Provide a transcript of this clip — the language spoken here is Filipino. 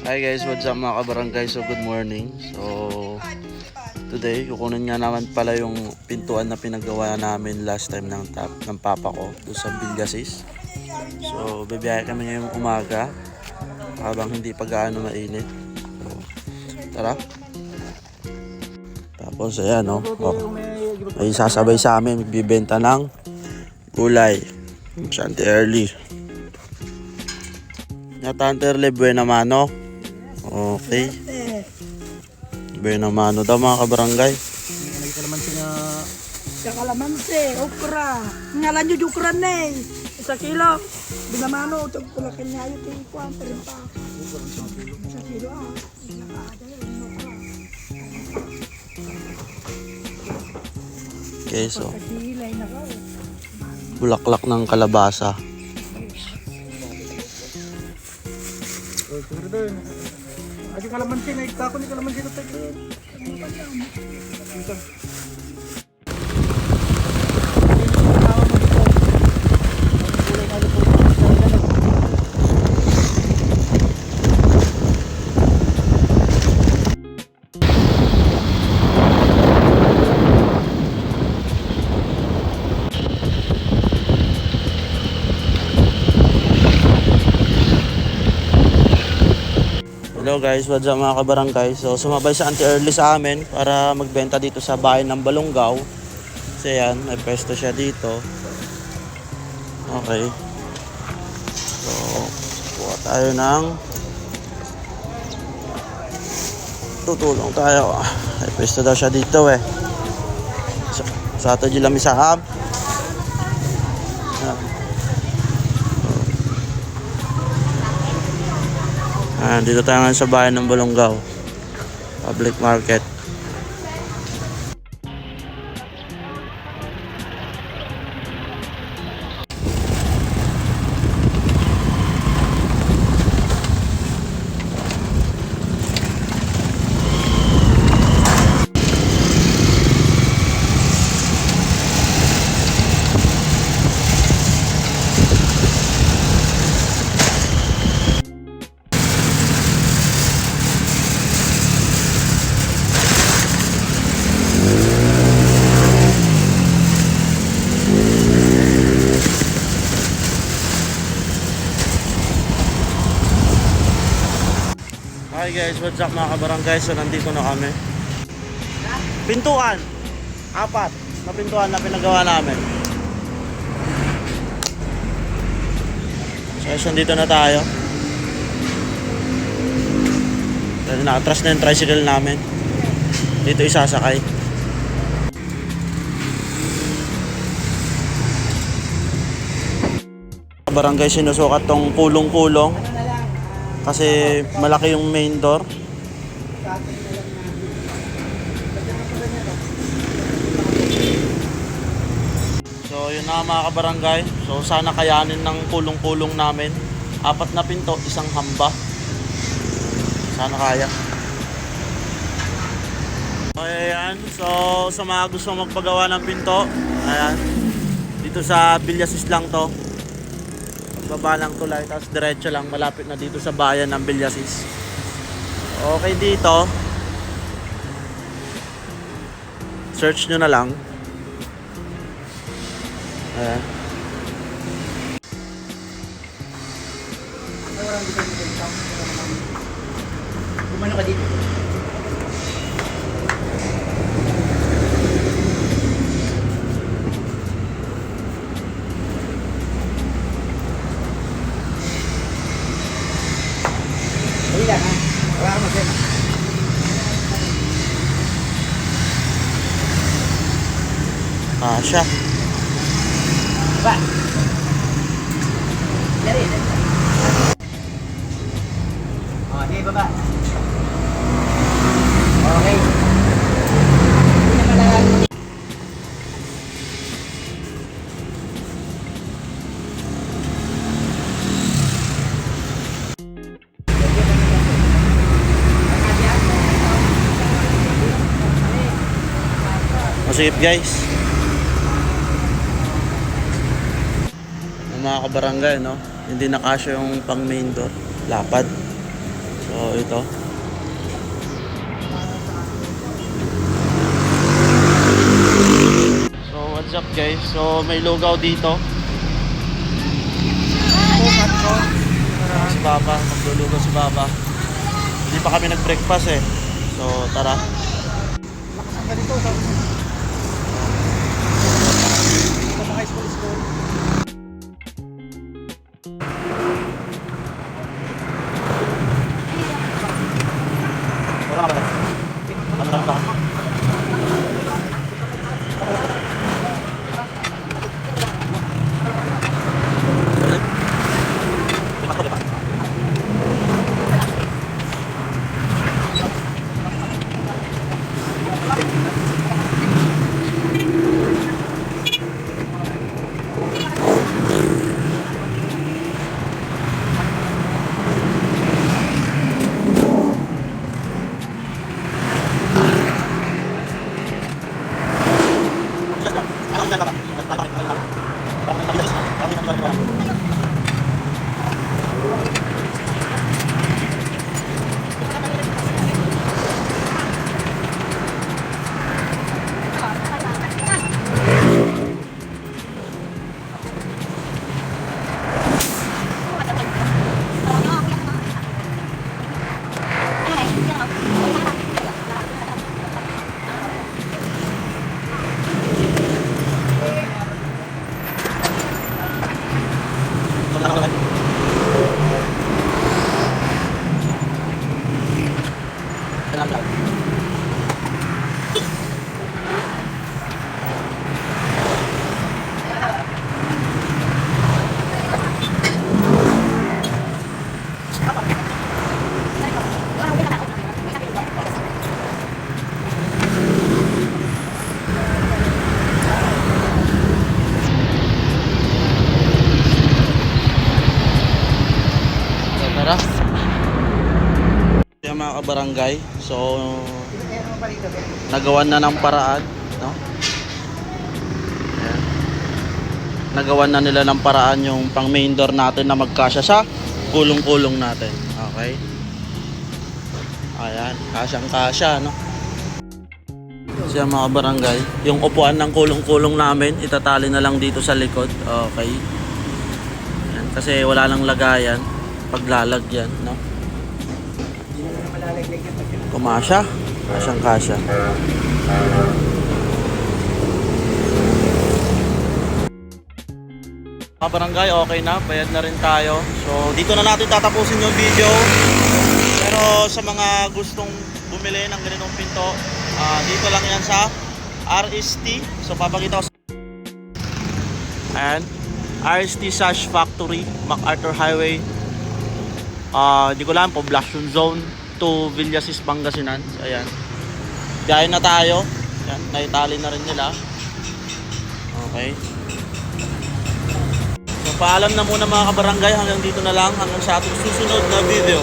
Hi guys, what's up mga kabarangay? So good morning. So today, kukunin nga naman pala yung pintuan na pinagawa namin last time ng papa ko doon sa Villasis. So bibiyahe kami ngayong umaga habang hindi pa gaano mainit. So, tara. Tapos ayan may sasabay sa amin magbibenta ng gulay. Sante early. Natanterle buena mano. Okay. Buena mano daw mga kabarangay. Kalamansi, okra. Ngalan nyo okra na eh. 1 kilo. Binamano, ito pula kanya yun. Ito yung pa. 1 kilo ah. Okay, so bulaklak ng kalabasa. Aja kalamansi, naik tako ni kalamansi na tayo. Hello guys, what's up mga kabarangay? So sumabay sa Auntie Early sa amin para magbenta dito sa bayan ng Balongaw. Kasi yan, may pwesto siya dito. Okay. So, kuha tayo ng tutulong tayo. May pwesto daw siya dito eh. Sa ato dyan lang misahab. Dito tayo ngayon sa bayan ng Balongaw Public Market. Hi guys, what's up mga kabarangay? So nandito na kami. Pintuan 4 na pintuan na pinagawa namin. So dito na tayo. Dahil na-atras na yung tricycle namin. Dito isasakay. Barangay sinusukat tong kulong-kulong kasi malaki yung main door. So yun na mga kabarangay. So sana kayanin ng kulong-kulong namin. 4 na pinto, 1 hamba. Sana kaya. Okay, ayan. So sa mga gusto magpagawa ng pinto, ayan. Dito sa Villasis lang to. Baba ng tulay, tapos diretso lang, malapit na dito sa bayan ng Villasis. Okay dito, search nyo na lang. Ayan. Kumano ka dito? Siya. Baba. Dari. Oh, di baba. Okay. Masikip guys. Mga kabarangay, no? Hindi nakasya yung pang main door. Lapad. So ito. So what's up guys? So may lugaw dito. Si Papa, maglulugaw si Papa. Hindi pa kami nag-breakfast eh. So tara. Tara. Yung mga kabarangay, so nagawan na ng paraan, no? Ayan. Nagawan na nila ng paraan yung pang main door natin na magkasya sa kulong-kulong natin. Okay? Ayan, kasyang-kasya, no? Siya mga kabarangay, yung upuan ng kulong-kulong namin, itatali na lang dito sa likod. Okay? Ayan, kasi wala lang lagayan paglalagyan, no? Kumasya, kasyang kasya. Mga barangay, okay na, bayad na rin tayo. So dito na natin tatapusin yung video. Pero sa mga gustong bumili ng ganitong pinto, dito lang yan sa RST. So papakita ko sa ayan, RST Sash Factory, MacArthur Highway. Di ko lang, Poblacion Zone to Villasis, Pangasinan. So, ayan. Biyahe na tayo. Ayan, naitali na rin nila. Okay. So, paalam na muna mga kabarangay. Hanggang dito na lang. Hanggang sa ating susunod na video.